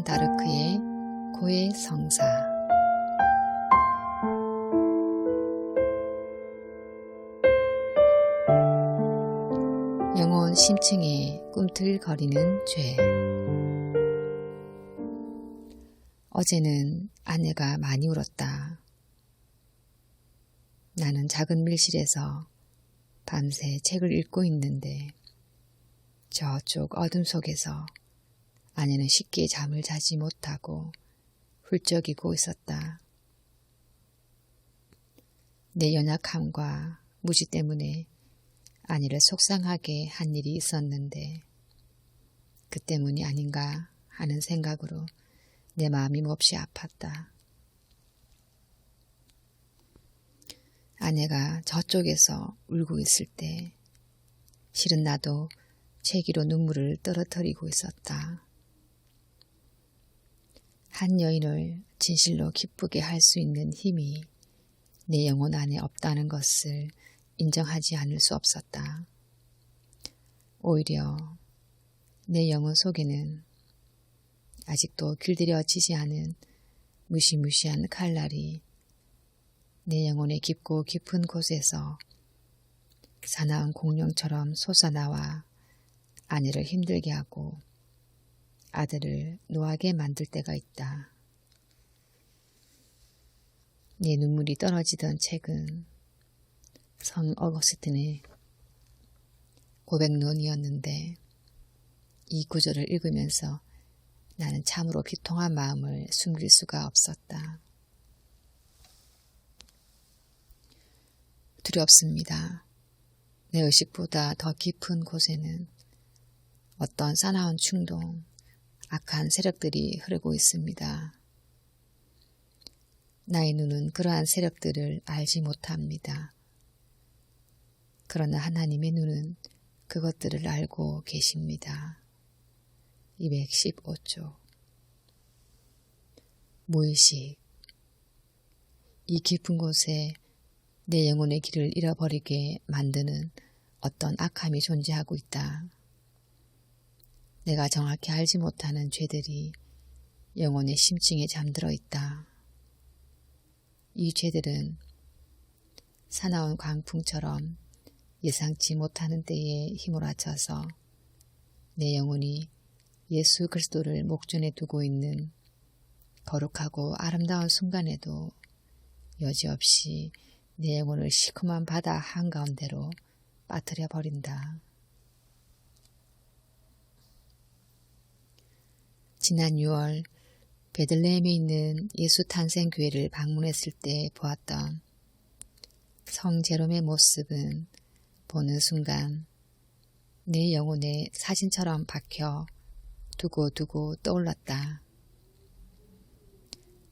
다르크의 고해 성사. 영혼 심층에 꿈틀거리는 죄. 어제는 아내가 많이 울었다. 나는 작은 밀실에서 밤새 책을 읽고 있는데 저쪽 어둠 속에서 아내는 쉽게 잠을 자지 못하고 훌쩍이고 있었다. 내 연약함과 무지 때문에 아내를 속상하게 한 일이 있었는데 그 때문이 아닌가 하는 생각으로 내 마음이 몹시 아팠다. 아내가 저쪽에서 울고 있을 때 실은 나도 책 위로 눈물을 떨어뜨리고 있었다. 한 여인을 진실로 기쁘게 할 수 있는 힘이 내 영혼 안에 없다는 것을 인정하지 않을 수 없었다. 오히려 내 영혼 속에는 아직도 길들여지지 않은 무시무시한 칼날이 내 영혼의 깊고 깊은 곳에서 사나운 공룡처럼 솟아나와 아내를 힘들게 하고 아들을 노하게 만들 때가 있다. 내 눈물이 떨어지던 책은 성 어거스틴의 고백론이었는데 이 구절을 읽으면서 나는 참으로 비통한 마음을 숨길 수가 없었다. 두렵습니다. 내 의식보다 더 깊은 곳에는 어떤 사나운 충동, 악한 세력들이 흐르고 있습니다. 나의 눈은 그러한 세력들을 알지 못합니다. 그러나 하나님의 눈은 그것들을 알고 계십니다. 215조. 무의식. 이 깊은 곳에 내 영혼의 길을 잃어버리게 만드는 어떤 악함이 존재하고 있다. 내가 정확히 알지 못하는 죄들이 영혼의 심층에 잠들어 있다. 이 죄들은 사나운 광풍처럼 예상치 못하는 때에 휘몰아쳐서 내 영혼이 예수 그리스도를 목전에 두고 있는 거룩하고 아름다운 순간에도 여지없이 내 영혼을 시커먼 바다 한가운데로 빠뜨려 버린다. 지난 6월 베들레헴에 있는 예수 탄생 교회를 방문했을 때 보았던 성 제롬의 모습은 보는 순간 내 영혼에 사진처럼 박혀 두고두고 떠올랐다.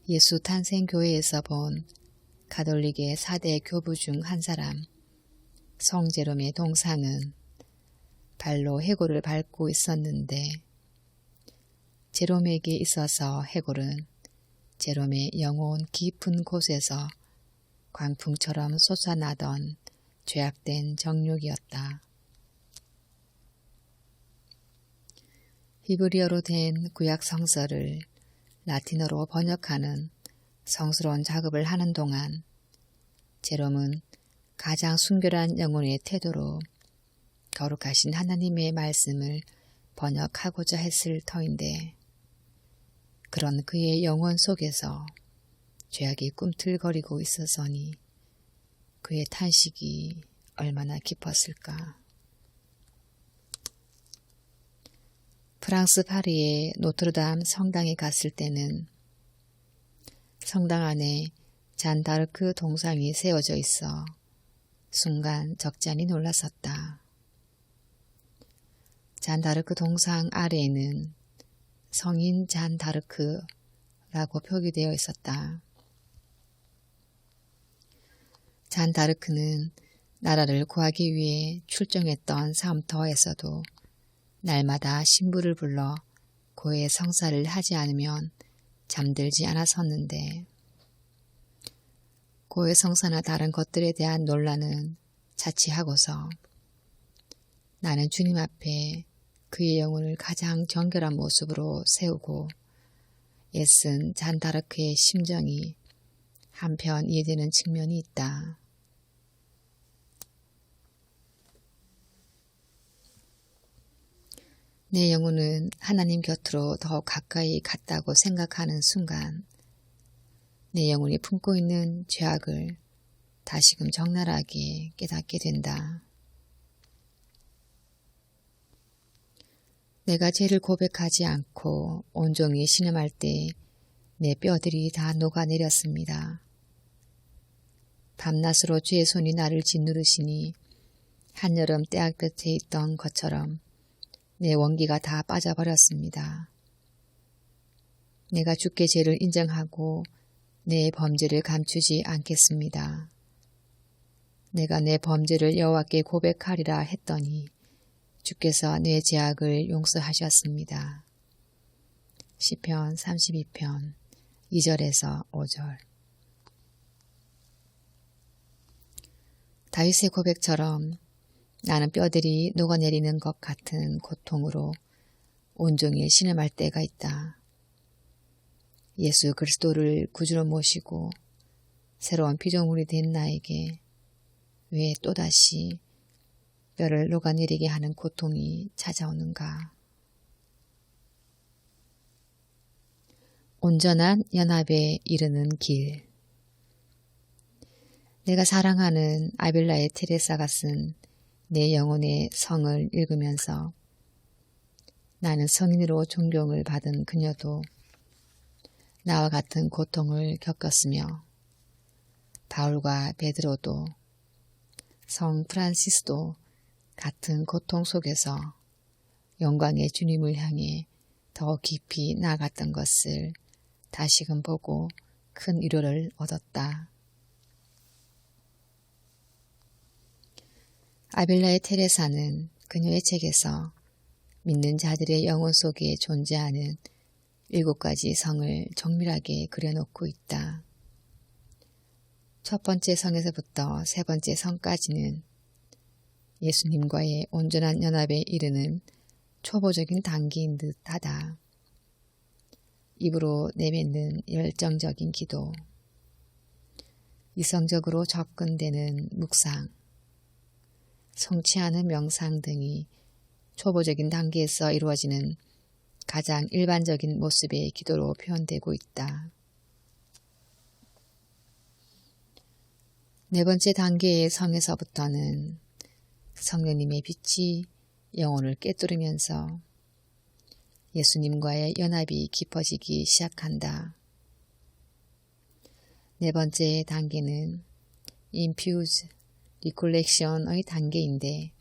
예수 탄생 교회에서 본 가톨릭의 4대 교부 중 한 사람 성 제롬의 동상은 발로 해골을 밟고 있었는데 제롬에게 있어서 해골은 제롬의 영혼 깊은 곳에서 광풍처럼 솟아나던 죄악된 정욕이었다. 히브리어로 된 구약 성서를 라틴어로 번역하는 성스러운 작업을 하는 동안 제롬은 가장 순결한 영혼의 태도로 거룩하신 하나님의 말씀을 번역하고자 했을 터인데 그런 그의 영혼 속에서 죄악이 꿈틀거리고 있었으니 그의 탄식이 얼마나 깊었을까. 프랑스 파리의 노트르담 성당에 갔을 때는 성당 안에 잔 다르크 동상이 세워져 있어 순간 적잖이 놀랐었다. 잔 다르크 동상 아래에는 성인 잔 다르크라고 표기되어 있었다. 잔 다르크는 나라를 구하기 위해 출정했던 싸움터에서도 날마다 신부를 불러 고해 성사를 하지 않으면 잠들지 않았었는데 고해 성사나 다른 것들에 대한 논란은 자취하고서 나는 주님 앞에 그의 영혼을 가장 정결한 모습으로 세우고 애쓴 잔다르크의 심정이 한편 이해되는 측면이 있다. 내 영혼은 하나님 곁으로 더 가까이 갔다고 생각하는 순간 내 영혼이 품고 있는 죄악을 다시금 적나라하게 깨닫게 된다. 내가 죄를 고백하지 않고 온종일 신음할 때 내 뼈들이 다 녹아내렸습니다. 밤낮으로 죄의 손이 나를 짓누르시니 한여름 때학볕에 있던 것처럼 내 원기가 다 빠져버렸습니다. 내가 주께 죄를 인정하고 내 범죄를 감추지 않겠습니다. 내가 내 범죄를 여호와께 고백하리라 했더니 주께서 내 죄악을 용서하셨습니다. 시편 32편 2절에서 5절. 다윗의 고백처럼 나는 뼈들이 녹아내리는 것 같은 고통으로 온종일 신음할 때가 있다. 예수 그리스도를 구주로 모시고 새로운 피조물이 된 나에게 왜 또다시 뼈를 녹아내리게 하는 고통이 찾아오는가. 온전한 연합에 이르는 길. 내가 사랑하는 아빌라의 테레사가 쓴 내 영혼의 성을 읽으면서 나는 성인으로 존경을 받은 그녀도 나와 같은 고통을 겪었으며 바울과 베드로도 성 프란시스도 같은 고통 속에서 영광의 주님을 향해 더 깊이 나아갔던 것을 다시금 보고 큰 위로를 얻었다. 아빌라의 테레사는 그녀의 책에서 믿는 자들의 영혼 속에 존재하는 7가지 성을 정밀하게 그려놓고 있다. 첫 번째 성에서부터 세 번째 성까지는 예수님과의 온전한 연합에 이르는 초보적인 단계인 듯하다. 입으로 내뱉는 열정적인 기도, 이성적으로 접근되는 묵상, 성취하는 명상 등이 초보적인 단계에서 이루어지는 가장 일반적인 모습의 기도로 표현되고 있다. 네 번째 단계의 성에서부터는 성령님의 빛이 영혼을 꿰뚫으면서 예수님과의 연합이 깊어지기 시작한다. 네 번째 단계는 infuse, recollection의 단계인데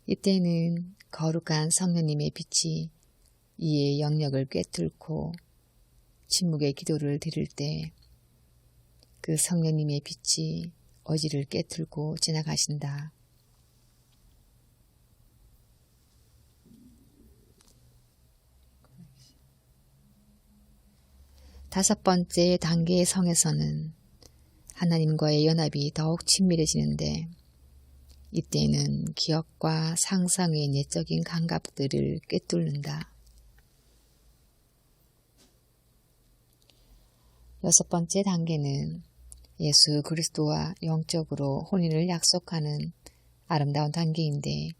이때는 거룩한 성령님의 빛이 이의 영역을 꿰뚫고 침묵의 기도를 드릴 때 그 성령님의 빛이 어지를 꿰뚫고 지나가신다. 다섯 번째 단계의 성에서는 하나님과의 연합이 더욱 친밀해지는데 이때는 기억과 상상의 내적인 감각들을 꿰뚫는다. 여섯 번째 단계는 예수 그리스도와 영적으로 혼인을 약속하는 아름다운 단계인데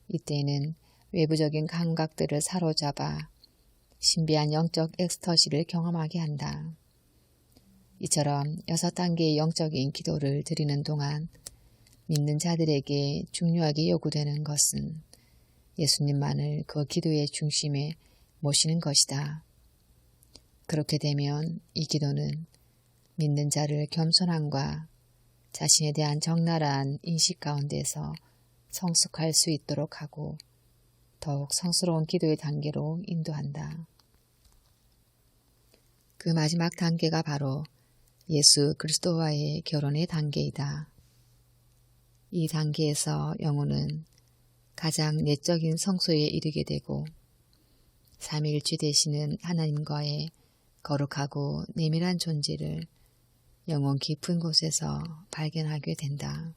이때는 외부적인 감각들을 사로잡아 신비한 영적 엑스터시를 경험하게 한다. 이처럼 6단계의 영적인 기도를 드리는 동안 믿는 자들에게 중요하게 요구되는 것은 예수님만을 그 기도의 중심에 모시는 것이다. 그렇게 되면 이 기도는 믿는 자를 겸손함과 자신에 대한 적나라한 인식 가운데서 성숙할 수 있도록 하고 더욱 성스러운 기도의 단계로 인도한다. 그 마지막 단계가 바로 예수 그리스도와의 결혼의 단계이다. 이 단계에서 영혼은 가장 내적인 성소에 이르게 되고 삼위일체 되시는 하나님과의 거룩하고 내밀한 존재를 영혼 깊은 곳에서 발견하게 된다.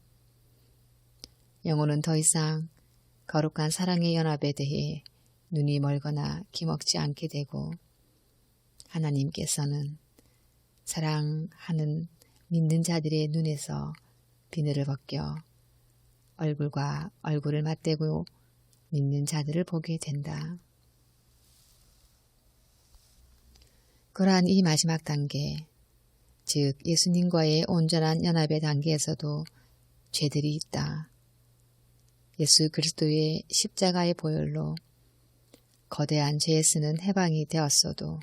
영혼은 더 이상 거룩한 사랑의 연합에 대해 눈이 멀거나 기먹지 않게 되고 하나님께서는 사랑하는 믿는 자들의 눈에서 비늘을 벗겨 얼굴과 얼굴을 맞대고 믿는 자들을 보게 된다. 그러한 이 마지막 단계, 즉 예수님과의 온전한 연합의 단계에서도 죄들이 있다. 예수 그리스도의 십자가의 보혈로 거대한 죄에서는 해방이 되었어도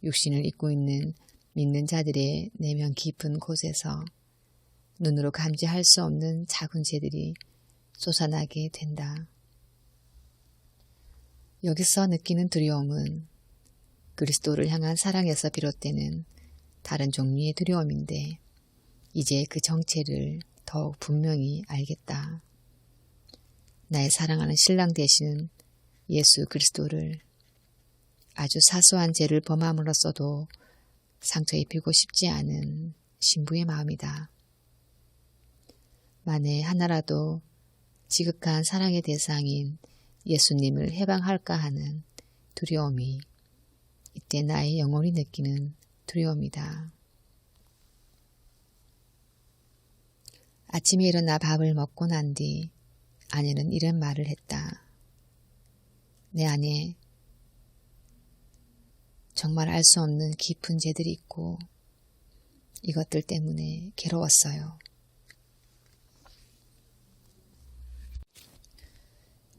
육신을 입고 있는 믿는 자들의 내면 깊은 곳에서 눈으로 감지할 수 없는 작은 죄들이 솟아나게 된다. 여기서 느끼는 두려움은 그리스도를 향한 사랑에서 비롯되는 다른 종류의 두려움인데 이제 그 정체를 더욱 분명히 알겠다. 나의 사랑하는 신랑 되시는 예수 그리스도를 아주 사소한 죄를 범함으로써도 상처 입히고 싶지 않은 신부의 마음이다. 만에 하나라도 지극한 사랑의 대상인 예수님을 해방할까 하는 두려움이 이때 나의 영혼이 느끼는 두려움이다. 아침에 일어나 밥을 먹고 난 뒤 아내는 이런 말을 했다. 내 안에 정말 알 수 없는 깊은 죄들이 있고 이것들 때문에 괴로웠어요.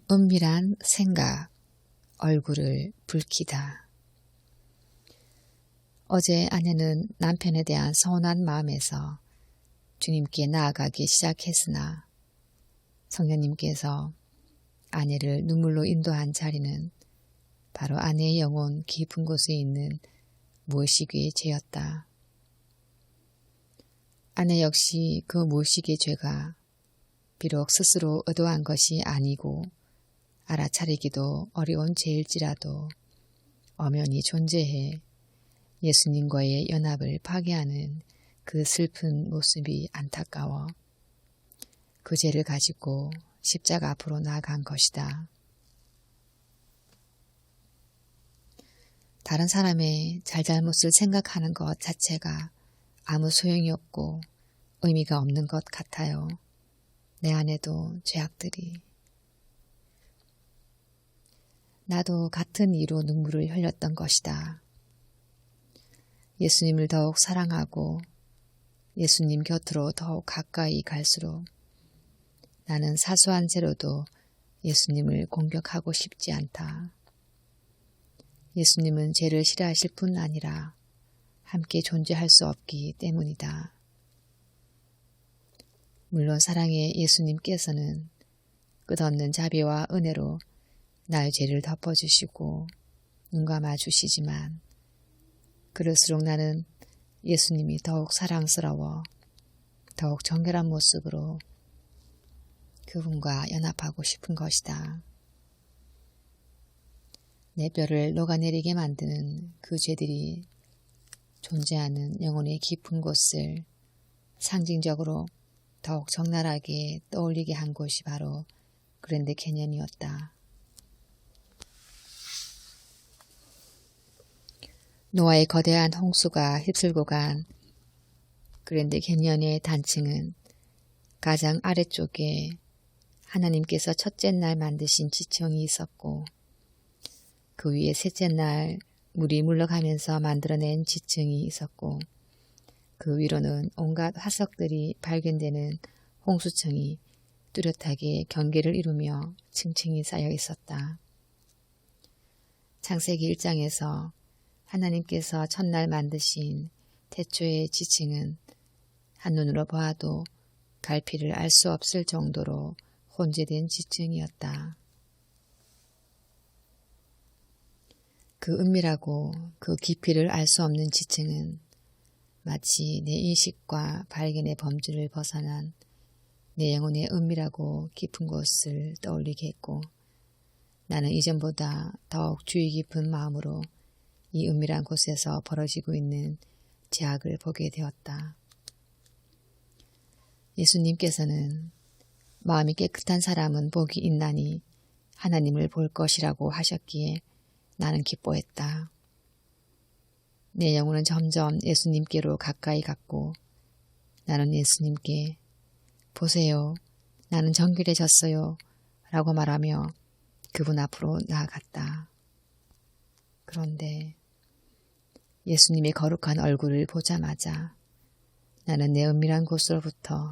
은밀한 생각, 얼굴을 붉히다. 어제 아내는 남편에 대한 서운한 마음에서 주님께 나아가기 시작했으나 성령님께서 아내를 눈물로 인도한 자리는 바로 아내의 영혼 깊은 곳에 있는 무의식의 죄였다. 아내 역시 그 무의식의 죄가 비록 스스로 의도한 것이 아니고 알아차리기도 어려운 죄일지라도 엄연히 존재해 예수님과의 연합을 파괴하는 그 슬픈 모습이 안타까워 그 죄를 가지고 십자가 앞으로 나아간 것이다. 다른 사람의 잘잘못을 생각하는 것 자체가 아무 소용이 없고 의미가 없는 것 같아요. 내 안에도 죄악들이. 나도 같은 이유로 눈물을 흘렸던 것이다. 예수님을 더욱 사랑하고 예수님 곁으로 더욱 가까이 갈수록 나는 사소한 죄로도 예수님을 공격하고 싶지 않다. 예수님은 죄를 싫어하실 뿐 아니라 함께 존재할 수 없기 때문이다. 물론 사랑의 예수님께서는 끝없는 자비와 은혜로 나의 죄를 덮어주시고 눈감아 주시지만 그럴수록 나는 예수님이 더욱 사랑스러워 더욱 정결한 모습으로 그분과 연합하고 싶은 것이다. 내 뼈를 녹아내리게 만드는 그 죄들이 존재하는 영혼의 깊은 곳을 상징적으로 더욱 적나라하게 떠올리게 한 곳이 바로 그랜드 캐년이었다. 노아의 거대한 홍수가 휩쓸고 간 그랜드 캐년의 단층은 가장 아래쪽에 하나님께서 첫째 날 만드신 지층이 있었고 그 위에 셋째 날 물이 물러가면서 만들어낸 지층이 있었고 그 위로는 온갖 화석들이 발견되는 홍수층이 뚜렷하게 경계를 이루며 층층이 쌓여 있었다. 창세기 1장에서 하나님께서 첫날 만드신 태초의 지층은 한눈으로 보아도 갈피를 알 수 없을 정도로 혼재된 지층이었다. 그 은밀하고 그 깊이를 알 수 없는 지층은 마치 내 인식과 발견의 범주를 벗어난 내 영혼의 은밀하고 깊은 곳을 떠올리게 했고 나는 이전보다 더욱 주의 깊은 마음으로 이 은밀한 곳에서 벌어지고 있는 죄악을 보게 되었다. 예수님께서는 마음이 깨끗한 사람은 복이 있나니 하나님을 볼 것이라고 하셨기에 나는 기뻐했다. 내 영혼은 점점 예수님께로 가까이 갔고 나는 예수님께 보세요, 나는 정결해졌어요 라고 말하며 그분 앞으로 나아갔다. 그런데 예수님의 거룩한 얼굴을 보자마자 나는 내 은밀한 곳으로부터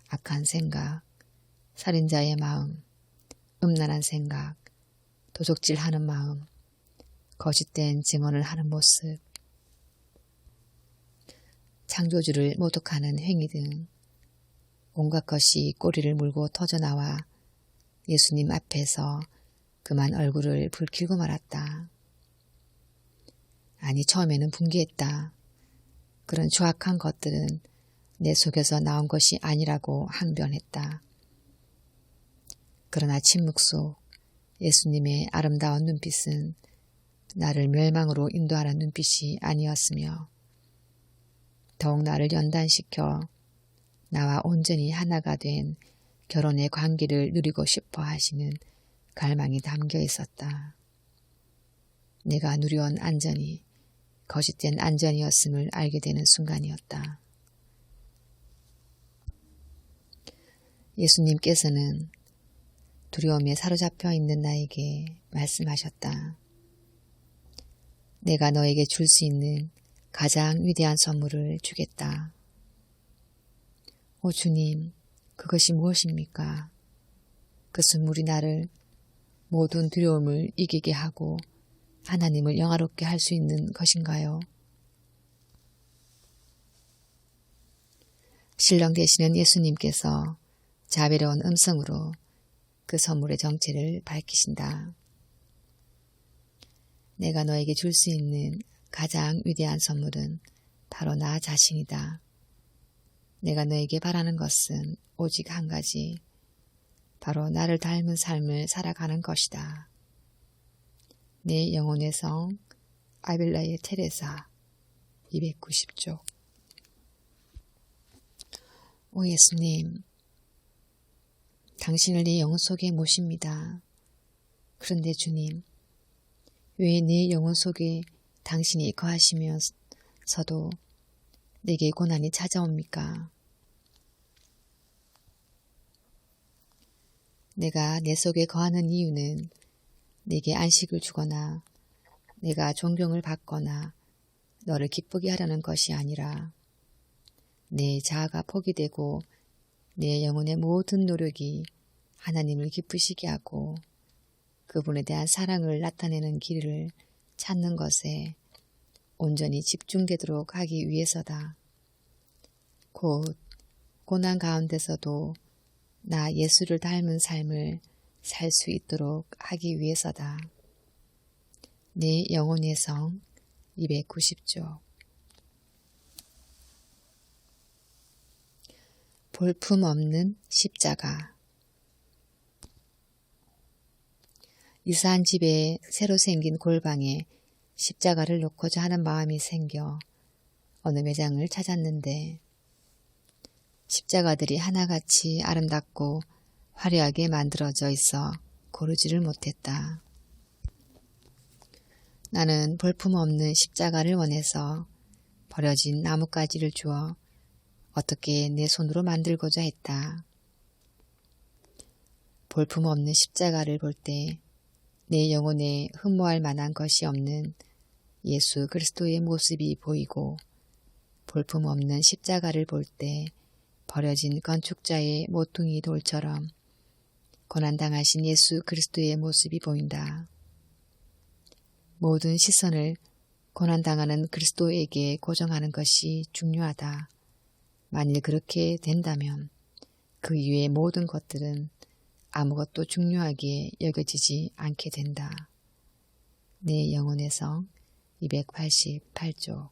악한 생각, 살인자의 마음, 음란한 생각, 도적질하는 마음, 거짓된 증언을 하는 모습, 창조주를 모독하는 행위 등 온갖 것이 꼬리를 물고 터져나와 예수님 앞에서 그만 얼굴을 붉히고 말았다. 아니, 처음에는 분개했다. 그런 추악한 것들은 내 속에서 나온 것이 아니라고 항변했다. 그러나 침묵 속 예수님의 아름다운 눈빛은 나를 멸망으로 인도하는 눈빛이 아니었으며 더욱 나를 연단시켜 나와 온전히 하나가 된 결혼의 관계를 누리고 싶어 하시는 갈망이 담겨 있었다. 내가 누려온 안전이 거짓된 안전이었음을 알게 되는 순간이었다. 예수님께서는 두려움에 사로잡혀 있는 나에게 말씀하셨다. 내가 너에게 줄 수 있는 가장 위대한 선물을 주겠다. 오 주님, 그것이 무엇입니까? 그 선물이 나를 모든 두려움을 이기게 하고 하나님을 영화롭게 할 수 있는 것인가요? 신령 되시는 예수님께서 자비로운 음성으로 그 선물의 정체를 밝히신다. 내가 너에게 줄 수 있는 가장 위대한 선물은 바로 나 자신이다. 내가 너에게 바라는 것은 오직 한 가지, 바로 나를 닮은 삶을 살아가는 것이다. 내 영혼의 성 아빌라의 테레사 290쪽. 오 예수님, 당신을 내 영혼 속에 모십니다. 그런데 주님, 왜 내 영혼 속에 당신이 거하시면서도 내게 고난이 찾아옵니까? 내가 내 속에 거하는 이유는 내게 안식을 주거나 내가 존경을 받거나 너를 기쁘게 하려는 것이 아니라 내 자아가 포기되고 내 영혼의 모든 노력이 하나님을 기쁘시게 하고 그분에 대한 사랑을 나타내는 길을 찾는 것에 온전히 집중되도록 하기 위해서다. 곧 고난 가운데서도 나 예수를 닮은 삶을 살 수 있도록 하기 위해서다. 내 영혼의 성 290조. 볼품없는 십자가. 이사한 집에 새로 생긴 골방에 십자가를 놓고자 하는 마음이 생겨 어느 매장을 찾았는데 십자가들이 하나같이 아름답고 화려하게 만들어져 있어 고르지를 못했다. 나는 볼품없는 십자가를 원해서 버려진 나뭇가지를 주어 어떻게 내 손으로 만들고자 했다. 볼품없는 십자가를 볼 때 내 영혼에 흠모할 만한 것이 없는 예수 그리스도의 모습이 보이고 볼품없는 십자가를 볼 때 버려진 건축자의 모퉁이 돌처럼 고난당하신 예수 그리스도의 모습이 보인다. 모든 시선을 고난당하는 그리스도에게 고정하는 것이 중요하다. 만일 그렇게 된다면 그 이외의 모든 것들은 아무것도 중요하게 여겨지지 않게 된다. 내 영혼의 성 288조.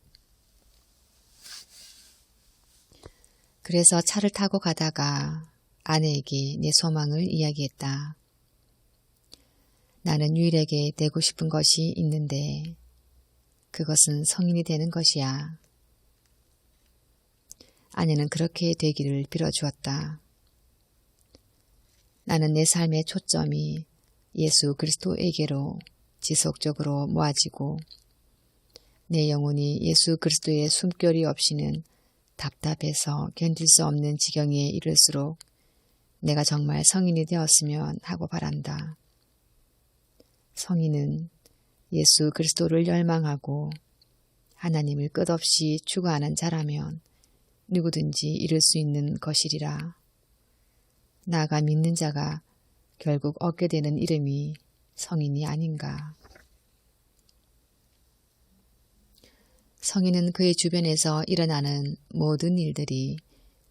그래서 차를 타고 가다가 아내에게 내 소망을 이야기했다. 나는 유일하게 되고 싶은 것이 있는데 그것은 성인이 되는 것이야. 아내는 그렇게 되기를 빌어주었다. 나는 내 삶의 초점이 예수 그리스도에게로 지속적으로 모아지고 내 영혼이 예수 그리스도의 숨결이 없이는 답답해서 견딜 수 없는 지경에 이를수록 내가 정말 성인이 되었으면 하고 바란다. 성인은 예수 그리스도를 열망하고 하나님을 끝없이 추구하는 자라면 누구든지 이룰 수 있는 것이리라. 나아가 믿는 자가 결국 얻게 되는 이름이 성인이 아닌가. 성인은 그의 주변에서 일어나는 모든 일들이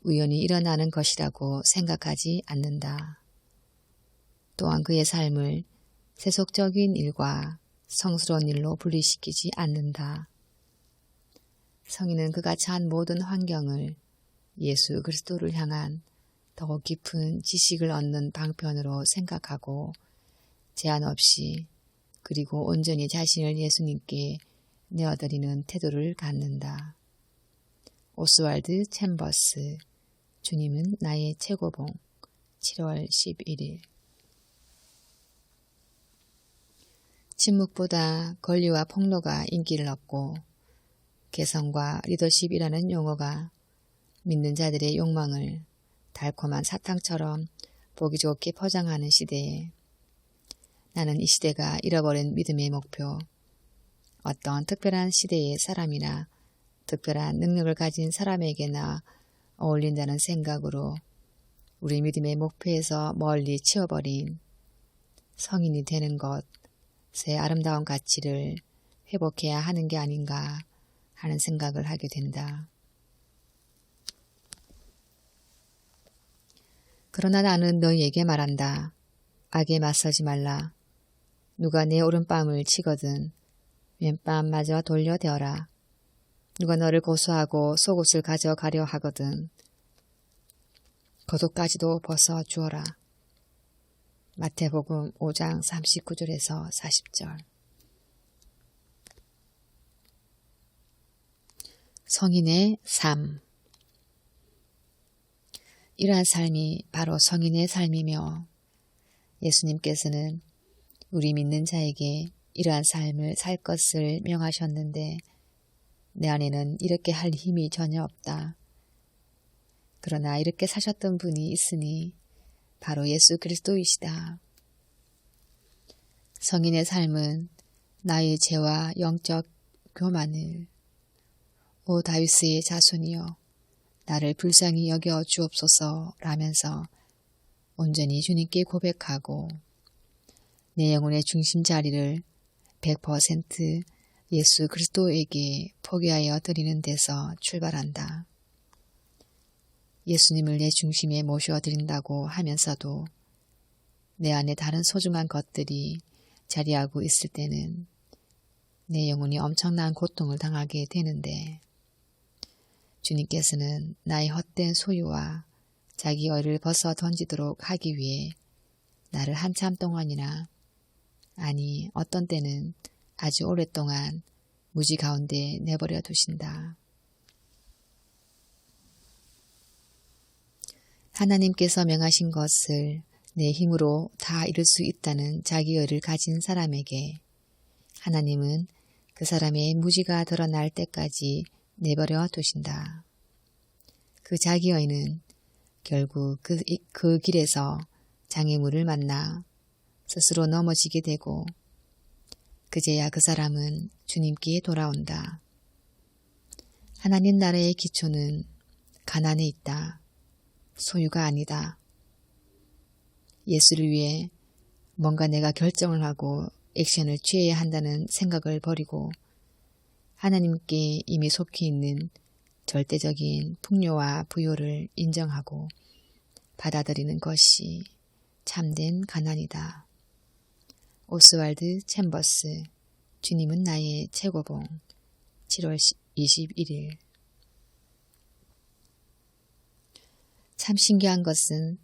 우연히 일어나는 것이라고 생각하지 않는다. 또한 그의 삶을 세속적인 일과 성스러운 일로 분리시키지 않는다. 성인은 그가 처한 모든 환경을 예수 그리스도를 향한 더 깊은 지식을 얻는 방편으로 생각하고 제한 없이 그리고 온전히 자신을 예수님께 내어드리는 태도를 갖는다. 오스왈드 챔버스, 주님은 나의 최고봉, 7월 11일. 침묵보다 권리와 폭로가 인기를 얻고 개성과 리더십이라는 용어가 믿는 자들의 욕망을 달콤한 사탕처럼 보기 좋게 포장하는 시대에 나는 이 시대가 잃어버린 믿음의 목표, 어떤 특별한 시대의 사람이나 특별한 능력을 가진 사람에게나 어울린다는 생각으로 우리 믿음의 목표에서 멀리 치워버린 성인이 되는 것의 아름다운 가치를 회복해야 하는 게 아닌가 하는 생각을 하게 된다. 그러나 나는 너희에게 말한다. 악에 맞서지 말라. 누가 내 오른뺨을 치거든 왼뺨마저 돌려대어라. 누가 너를 고소하고 속옷을 가져가려 하거든 겉옷까지도 벗어 주어라. 마태복음 5장 39절에서 40절. 성인의 삶. 이러한 삶이 바로 성인의 삶이며 예수님께서는 우리 믿는 자에게 이러한 삶을 살 것을 명하셨는데 내 안에는 이렇게 할 힘이 전혀 없다. 그러나 이렇게 사셨던 분이 있으니 바로 예수 그리스도이시다. 성인의 삶은 나의 죄와 영적 교만을 오 다윗의 자손이여 나를 불쌍히 여겨 주옵소서 라면서 온전히 주님께 고백하고 내 영혼의 중심 자리를 100% 예수 그리스도에게 포기하여 드리는 데서 출발한다. 예수님을 내 중심에 모셔드린다고 하면서도 내 안에 다른 소중한 것들이 자리하고 있을 때는 내 영혼이 엄청난 고통을 당하게 되는데 주님께서는 나의 헛된 소유와 자기 의를 벗어 던지도록 하기 위해 나를 한참 동안이나 아니 어떤 때는 아주 오랫동안 무지 가운데 내버려 두신다. 하나님께서 명하신 것을 내 힘으로 다 이룰 수 있다는 자기 의를 가진 사람에게 하나님은 그 사람의 무지가 드러날 때까지 내버려 두신다. 그 자기의는 결국 그 길에서 장애물을 만나 스스로 넘어지게 되고 그제야 그 사람은 주님께 돌아온다. 하나님 나라의 기초는 가난에 있다. 소유가 아니다. 예수를 위해 뭔가 내가 결정을 하고 액션을 취해야 한다는 생각을 버리고 하나님께 이미 속해 있는 절대적인 풍요와 부요를 인정하고 받아들이는 것이 참된 가난이다. 오스왈드 챔버스, 주님은 나의 최고봉, 7월 21일. 참 신기한 것은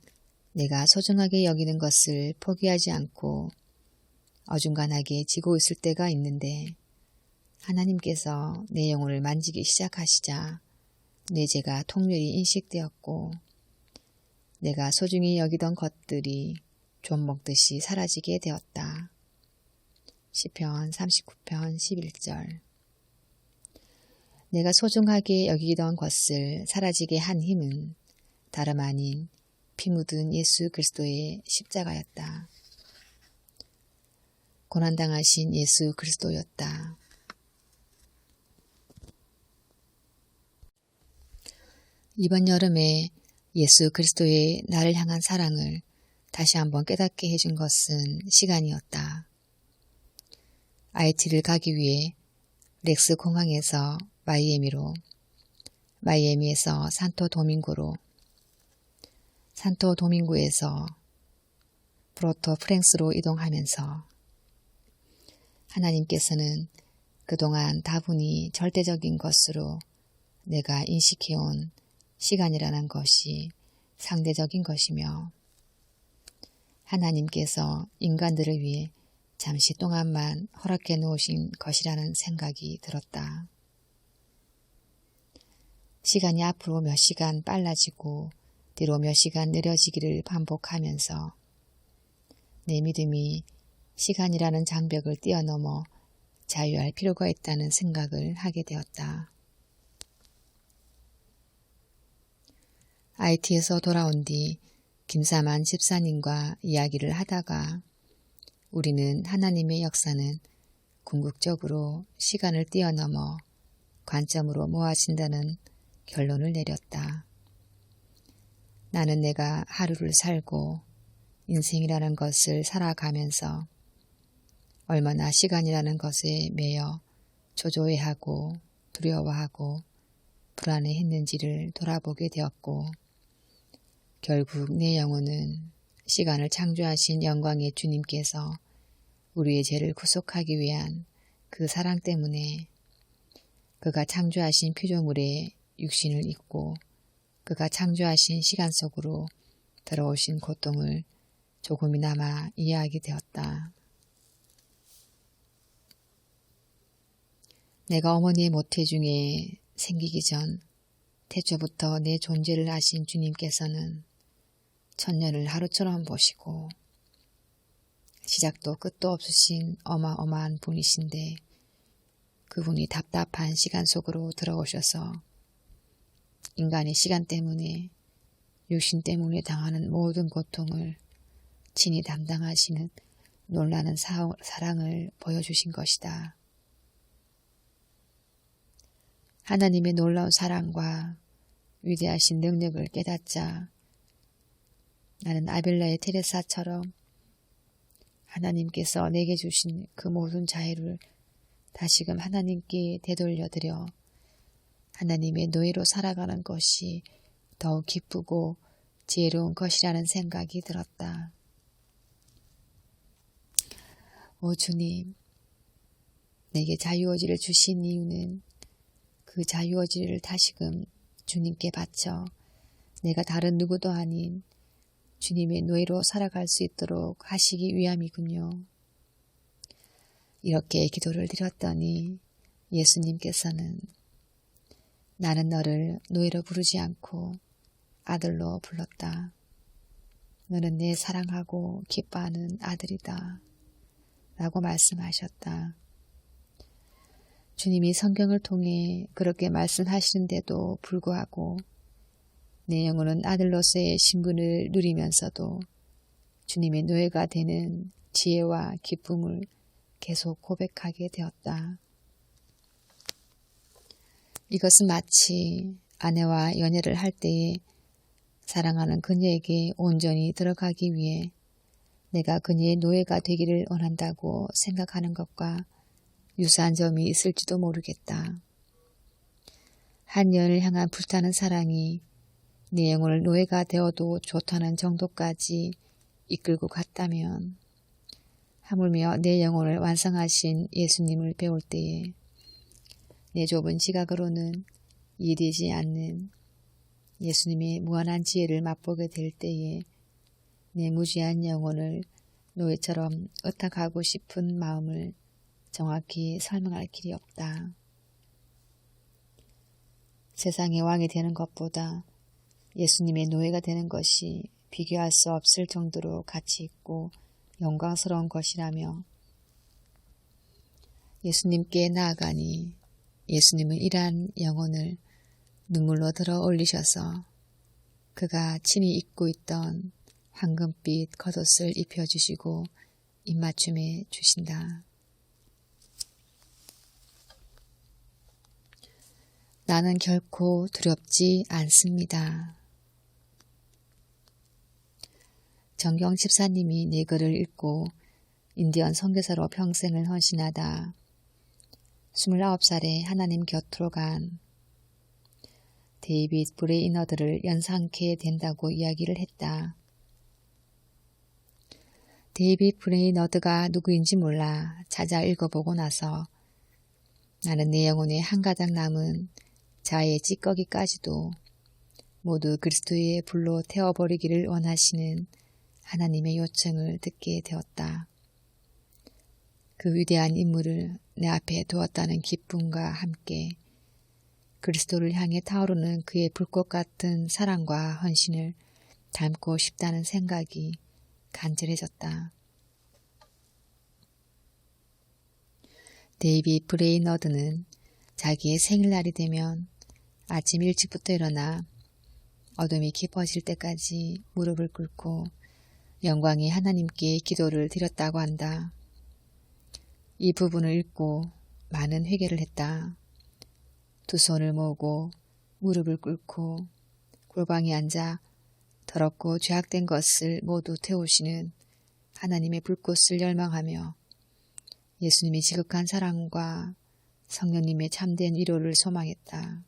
내가 소중하게 여기는 것을 포기하지 않고 어중간하게 지고 있을 때가 있는데 하나님께서 내 영혼을 만지기 시작하시자 내 죄가 통렬히 인식되었고 내가 소중히 여기던 것들이 좀 먹듯이 사라지게 되었다. 시편 39편 11절. 내가 소중하게 여기던 것을 사라지게 한 힘은 다름 아닌 피 묻은 예수 그리스도의 십자가였다. 고난당하신 예수 그리스도였다. 이번 여름에 예수 그리스도의 나를 향한 사랑을 다시 한번 깨닫게 해준 것은 시간이었다. IT를 가기 위해 렉스 공항에서 마이애미로, 마이애미에서 산토 도밍고로, 산토 도밍고에서 프로토 프랭스로 이동하면서 하나님께서는 그동안 다분히 절대적인 것으로 내가 인식해온 시간이라는 것이 상대적인 것이며 하나님께서 인간들을 위해 잠시 동안만 허락해 놓으신 것이라는 생각이 들었다. 시간이 앞으로 몇 시간 빨라지고 뒤로 몇 시간 느려지기를 반복하면서 내 믿음이 시간이라는 장벽을 뛰어넘어 자유할 필요가 있다는 생각을 하게 되었다. IT에서 돌아온 뒤 김사만 집사님과 이야기를 하다가 우리는 하나님의 역사는 궁극적으로 시간을 뛰어넘어 관점으로 모아진다는 결론을 내렸다. 나는 내가 하루를 살고 인생이라는 것을 살아가면서 얼마나 시간이라는 것에 매여 초조해하고 두려워하고 불안해했는지를 돌아보게 되었고 결국 내 영혼은 시간을 창조하신 영광의 주님께서 우리의 죄를 구속하기 위한 그 사랑 때문에 그가 창조하신 피조물에 육신을 입고 그가 창조하신 시간 속으로 들어오신 고통을 조금이나마 이해하게 되었다. 내가 어머니의 모태 중에 생기기 전 태초부터 내 존재를 아신 주님께서는 천년을 하루처럼 보시고 시작도 끝도 없으신 어마어마한 분이신데 그분이 답답한 시간 속으로 들어오셔서 인간의 시간 때문에 육신 때문에 당하는 모든 고통을 친히 담당하시는 놀라는 사랑을 보여주신 것이다. 하나님의 놀라운 사랑과 위대하신 능력을 깨닫자 나는 아빌라의 테레사처럼 하나님께서 내게 주신 그 모든 자유를 다시금 하나님께 되돌려드려 하나님의 노예로 살아가는 것이 더욱 기쁘고 지혜로운 것이라는 생각이 들었다. 오 주님, 내게 자유의지를 주신 이유는 그 자유의지를 다시금 주님께 바쳐 내가 다른 누구도 아닌 주님의 노예로 살아갈 수 있도록 하시기 위함이군요. 이렇게 기도를 드렸더니 예수님께서는 나는 너를 노예로 부르지 않고 아들로 불렀다. 너는 내 사랑하고 기뻐하는 아들이다. 라고 말씀하셨다. 주님이 성경을 통해 그렇게 말씀하시는데도 불구하고 내 영혼은 아들로서의 신분을 누리면서도 주님의 노예가 되는 지혜와 기쁨을 계속 고백하게 되었다. 이것은 마치 아내와 연애를 할 때에 사랑하는 그녀에게 온전히 들어가기 위해 내가 그녀의 노예가 되기를 원한다고 생각하는 것과 유사한 점이 있을지도 모르겠다. 한 여인을 향한 불타는 사랑이 내 영혼을 노예가 되어도 좋다는 정도까지 이끌고 갔다면 하물며 내 영혼을 완성하신 예수님을 배울 때에 내 좁은 지각으로는 이해되지 않는 예수님의 무한한 지혜를 맛보게 될 때에 내 무지한 영혼을 노예처럼 의탁하고 싶은 마음을 정확히 설명할 길이 없다. 세상의 왕이 되는 것보다 예수님의 노예가 되는 것이 비교할 수 없을 정도로 가치 있고 영광스러운 것이라며 예수님께 나아가니 예수님은 이러한 영혼을 눈물로 들어 올리셔서 그가 친히 입고 있던 황금빛 겉옷을 입혀주시고 입맞춤해 주신다. 나는 결코 두렵지 않습니다. 정경 집사님이 내 글을 읽고 인디언 선교사로 평생을 헌신하다 29살에 하나님 곁으로 간 데이빗 브레이너드를 연상케 된다고 이야기를 했다. 데이빗 브레이너드가 누구인지 몰라 찾아 읽어보고 나서 나는 내 영혼에 한 가닥 남은 자의 찌꺼기까지도 모두 그리스도의 불로 태워버리기를 원하시는 하나님의 요청을 듣게 되었다. 그 위대한 인물을 내 앞에 두었다는 기쁨과 함께 그리스도를 향해 타오르는 그의 불꽃 같은 사랑과 헌신을 닮고 싶다는 생각이 간절해졌다. 데이빗 브레이너드는 자기의 생일날이 되면 아침 일찍부터 일어나 어둠이 깊어질 때까지 무릎을 꿇고 영광의 하나님께 기도를 드렸다고 한다. 이 부분을 읽고 많은 회개를 했다. 두 손을 모으고 무릎을 꿇고 골방에 앉아 더럽고 죄악된 것을 모두 태우시는 하나님의 불꽃을 열망하며 예수님의 지극한 사랑과 성령님의 참된 위로를 소망했다.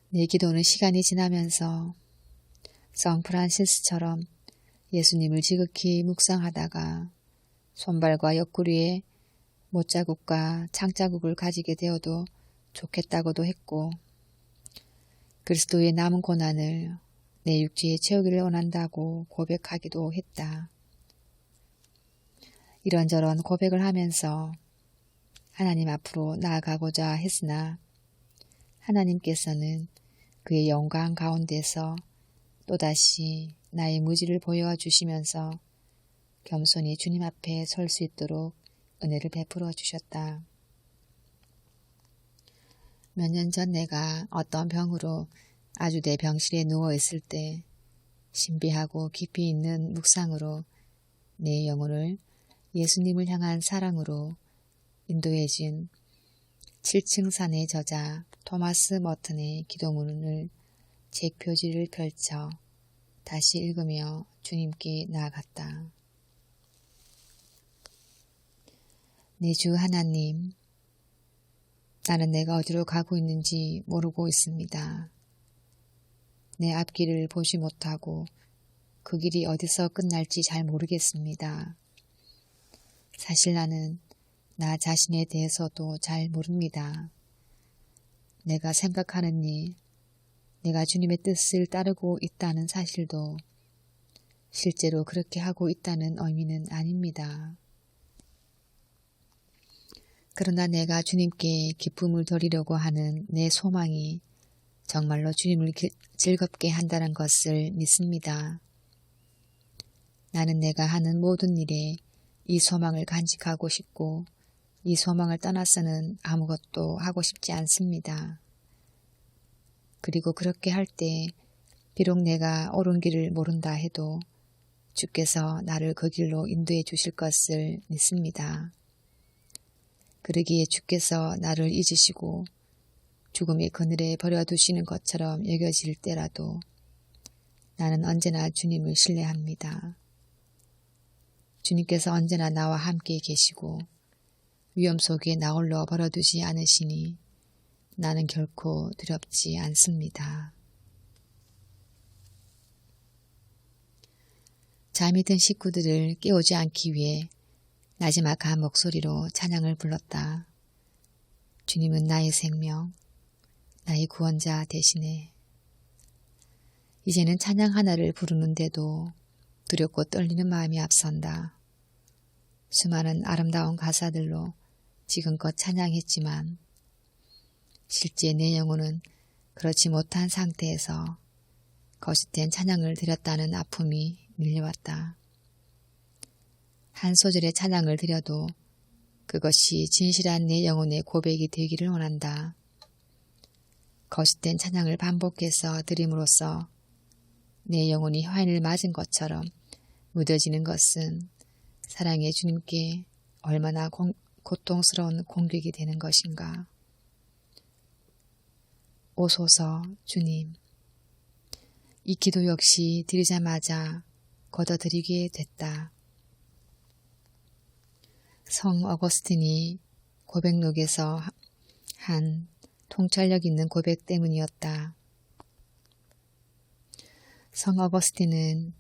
내 기도는 시간이 지나면서 성프란시스처럼 예수님을 지극히 묵상하다가 손발과 옆구리에 못자국과 창자국을 가지게 되어도 좋겠다고도 했고 그리스도의 남은 고난을 내 육체에 채우기를 원한다고 고백하기도 했다. 이런저런 고백을 하면서 하나님 앞으로 나아가고자 했으나 하나님께서는 그의 영광 가운데서 또다시 나의 무지를 보여주시면서 겸손히 주님 앞에 설 수 있도록 은혜를 베풀어 주셨다. 몇 년 전 내가 어떤 병으로 아주 내 병실에 누워있을 때 신비하고 깊이 있는 묵상으로 내 영혼을 예수님을 향한 사랑으로 인도해진 7층 산의 저자 토마스 머튼의 기도문을 책표지를 펼쳐 다시 읽으며 주님께 나아갔다. 내 주 하나님, 나는 내가 어디로 가고 있는지 모르고 있습니다. 내 앞길을 보지 못하고 그 길이 어디서 끝날지 잘 모르겠습니다. 사실 나는 나 자신에 대해서도 잘 모릅니다. 내가 생각하는 일, 내가 주님의 뜻을 따르고 있다는 사실도 실제로 그렇게 하고 있다는 의미는 아닙니다. 그러나 내가 주님께 기쁨을 돌리려고 하는 내 소망이 정말로 주님을 즐겁게 한다는 것을 믿습니다. 나는 내가 하는 모든 일에 이 소망을 간직하고 싶고 이 소망을 떠나서는 아무것도 하고 싶지 않습니다. 그리고 그렇게 할 때 비록 내가 옳은 길을 모른다 해도 주께서 나를 그 길로 인도해 주실 것을 믿습니다. 그러기에 주께서 나를 잊으시고 죽음의 그늘에 버려두시는 것처럼 여겨질 때라도 나는 언제나 주님을 신뢰합니다. 주님께서 언제나 나와 함께 계시고 위험 속에 나 홀로 버려두지 않으시니 나는 결코 두렵지 않습니다. 잠이 든 식구들을 깨우지 않기 위해 나지막한 목소리로 찬양을 불렀다. 주님은 나의 생명, 나의 구원자 대신에. 이제는 찬양 하나를 부르는데도 두렵고 떨리는 마음이 앞선다. 수많은 아름다운 가사들로 지금껏 찬양했지만 실제 내 영혼은 그렇지 못한 상태에서 거짓된 찬양을 드렸다는 아픔이 밀려왔다. 한 소절의 찬양을 드려도 그것이 진실한 내 영혼의 고백이 되기를 원한다. 거짓된 찬양을 반복해서 드림으로써 내 영혼이 화인을 맞은 것처럼 무뎌지는 것은 사랑의 주님께 얼마나 고통스러운 공격이 되는 것인가. 오소서 주님. 이 기도 역시 드리자마자 걷어들이게 됐다. 성 어거스틴이 고백록에서 한 통찰력 있는 고백 때문이었다. 성 어거스틴은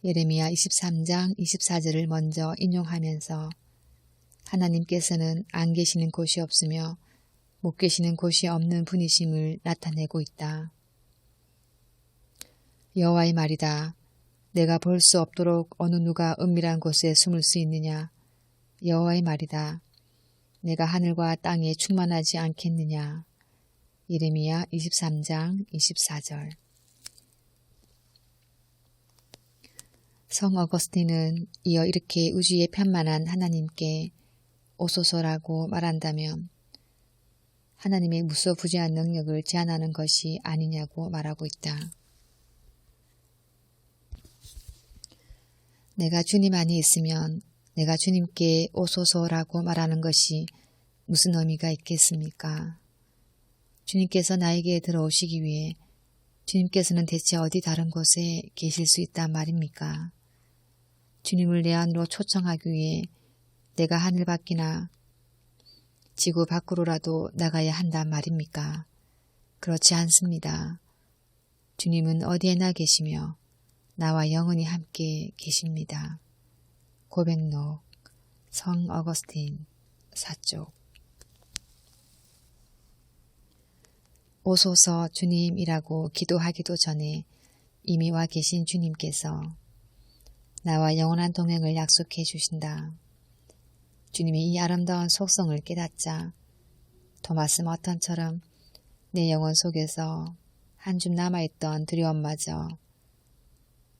예레미야 23장 24절을 먼저 인용하면서 하나님께서는 안 계시는 곳이 없으며 못 계시는 곳이 없는 분이심을 나타내고 있다. 여호와의 말이다. 내가 볼 수 없도록 어느 누가 은밀한 곳에 숨을 수 있느냐. 여호와의 말이다. 내가 하늘과 땅에 충만하지 않겠느냐. 예레미야 23장 24절. 성 어거스틴은 이어 이렇게 우주의 편만한 하나님께 오소서라고 말한다면 하나님의 무소부지한 능력을 제한하는 것이 아니냐고 말하고 있다. 내가 주님 안에 있으면 내가 주님께 오소서라고 말하는 것이 무슨 의미가 있겠습니까? 주님께서 나에게 들어오시기 위해 주님께서는 대체 어디 다른 곳에 계실 수 있단 말입니까? 주님을 내 안으로 초청하기 위해 내가 하늘 밖이나 지구 밖으로라도 나가야 한단 말입니까? 그렇지 않습니다. 주님은 어디에나 계시며 나와 영원히 함께 계십니다. 고백록 성 어거스틴 사쪽. 오소서 주님이라고 기도하기도 전에 이미 와 계신 주님께서 나와 영원한 동행을 약속해 주신다. 주님의 이 아름다운 속성을 깨닫자 토마스 머턴처럼 내 영혼 속에서 한 줌 남아있던 두려움마저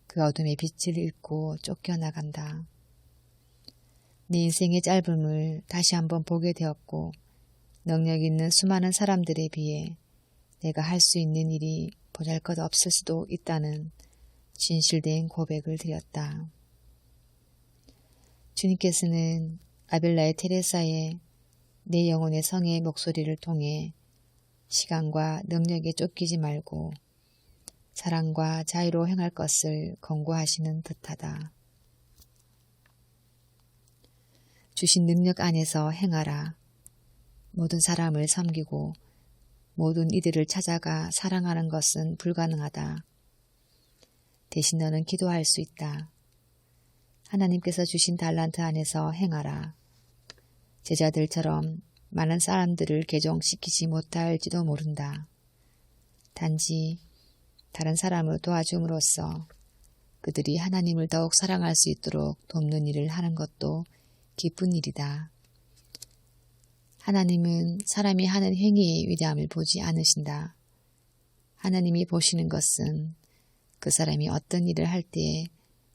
그 어둠의 빛을 잃고 쫓겨나간다. 내 인생의 짧음을 다시 한번 보게 되었고 능력 있는 수많은 사람들에 비해 내가 할 수 있는 일이 보잘것없을 수도 있다는 진실된 고백을 드렸다. 주님께서는 아벨라의 테레사의 내 영혼의 성의 목소리를 통해 시간과 능력에 쫓기지 말고 사랑과 자유로 행할 것을 권고하시는 듯하다. 주신 능력 안에서 행하라. 모든 사람을 섬기고 모든 이들을 찾아가 사랑하는 것은 불가능하다. 대신 너는 기도할 수 있다. 하나님께서 주신 달란트 안에서 행하라. 제자들처럼 많은 사람들을 개종시키지 못할지도 모른다. 단지 다른 사람을 도와줌으로써 그들이 하나님을 더욱 사랑할 수 있도록 돕는 일을 하는 것도 기쁜 일이다. 하나님은 사람이 하는 행위의 위대함을 보지 않으신다. 하나님이 보시는 것은 그 사람이 어떤 일을 할 때에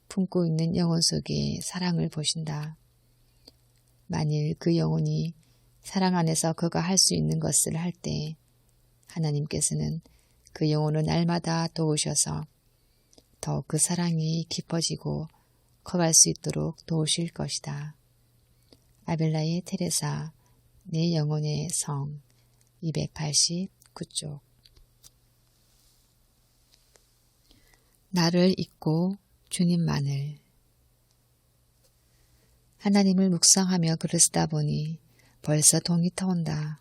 품고 있는 영혼 속에 사랑을 보신다. 만일 그 영혼이 사랑 안에서 그가 할 수 있는 것을 할 때 하나님께서는 그 영혼을 날마다 도우셔서 더욱 그 사랑이 깊어지고 커갈 수 있도록 도우실 것이다. 아벨라의 테레사 내 영혼의 성 289쪽. 나를 잊고 주님만을. 하나님을 묵상하며 글을 쓰다 보니 벌써 동이 터온다.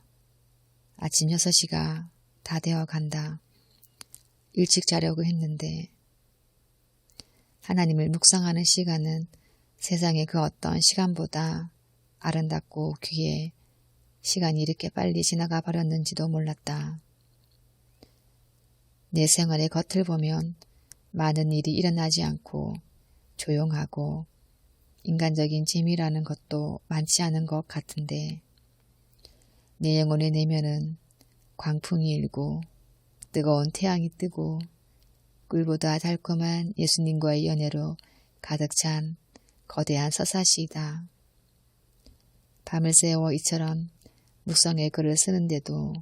아침 6시가 다 되어 간다. 일찍 자려고 했는데 하나님을 묵상하는 시간은 세상의 그 어떤 시간보다 아름답고 귀해 시간이 이렇게 빨리 지나가 버렸는지도 몰랐다. 내 생활의 겉을 보면 많은 일이 일어나지 않고 조용하고 인간적인 재미라는 것도 많지 않은 것 같은데 내 영혼의 내면은 광풍이 일고 뜨거운 태양이 뜨고 꿀보다 달콤한 예수님과의 연애로 가득 찬 거대한 서사시이다. 밤을 새워 이처럼 묵성의 글을 쓰는데도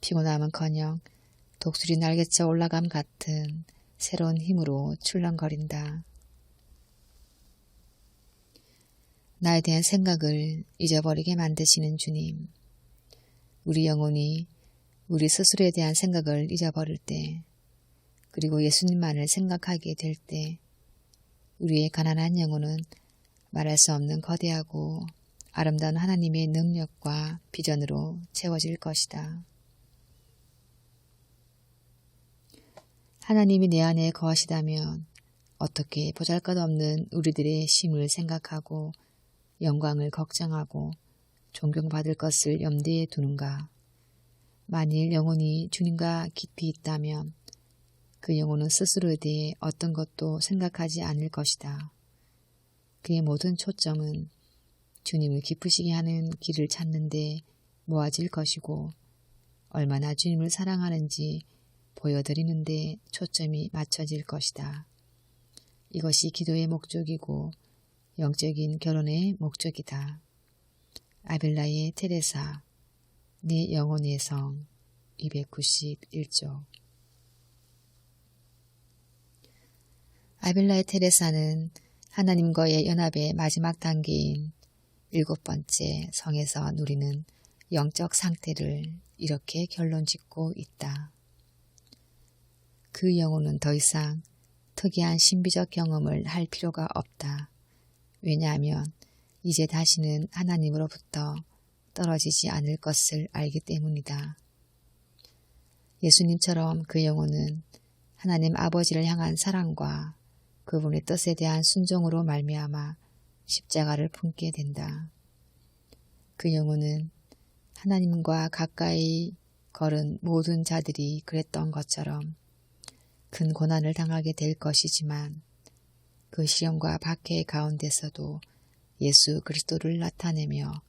피곤함은커녕 독수리 날개쳐 올라감 같은 새로운 힘으로 출렁거린다. 나에 대한 생각을 잊어버리게 만드시는 주님. 우리 영혼이 우리 스스로에 대한 생각을 잊어버릴 때, 그리고 예수님만을 생각하게 될 때, 우리의 가난한 영혼은 말할 수 없는 거대하고 아름다운 하나님의 능력과 비전으로 채워질 것이다. 하나님이 내 안에 거하시다면 어떻게 보잘것없는 우리들의 쉼을 생각하고 영광을 걱정하고 존경받을 것을 염두에 두는가? 만일 영혼이 주님과 깊이 있다면 그 영혼은 스스로에 대해 어떤 것도 생각하지 않을 것이다. 그의 모든 초점은 주님을 기쁘시게 하는 길을 찾는 데 모아질 것이고 얼마나 주님을 사랑하는지 보여드리는 데 초점이 맞춰질 것이다. 이것이 기도의 목적이고 영적인 결혼의 목적이다. 아빌라의 테레사, 내 영혼의 성 291조. 아빌라의 테레사는 하나님과의 연합의 마지막 단계인 7번째 성에서 누리는 영적 상태를 이렇게 결론짓고 있다. 그 영혼은 더 이상 특이한 신비적 경험을 할 필요가 없다. 왜냐하면 이제 다시는 하나님으로부터 떨어지지 않을 것을 알기 때문이다. 예수님처럼 그 영혼은 하나님 아버지를 향한 사랑과 그분의 뜻에 대한 순종으로 말미암아 십자가를 품게 된다. 그 영혼은 하나님과 가까이 걸은 모든 자들이 그랬던 것처럼 큰 고난을 당하게 될 것이지만 그 시험과 박해 가운데서도 예수 그리스도를 나타내며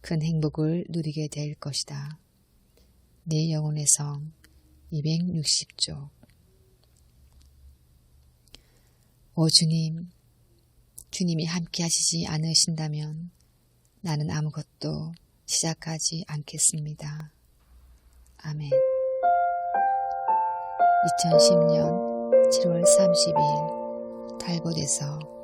큰 행복을 누리게 될 것이다. 내 영혼의 성 260조. 오 주님, 주님이 함께 하시지 않으신다면 나는 아무것도 시작하지 않겠습니다. 아멘. 2010년 7월 30일 탈봇에서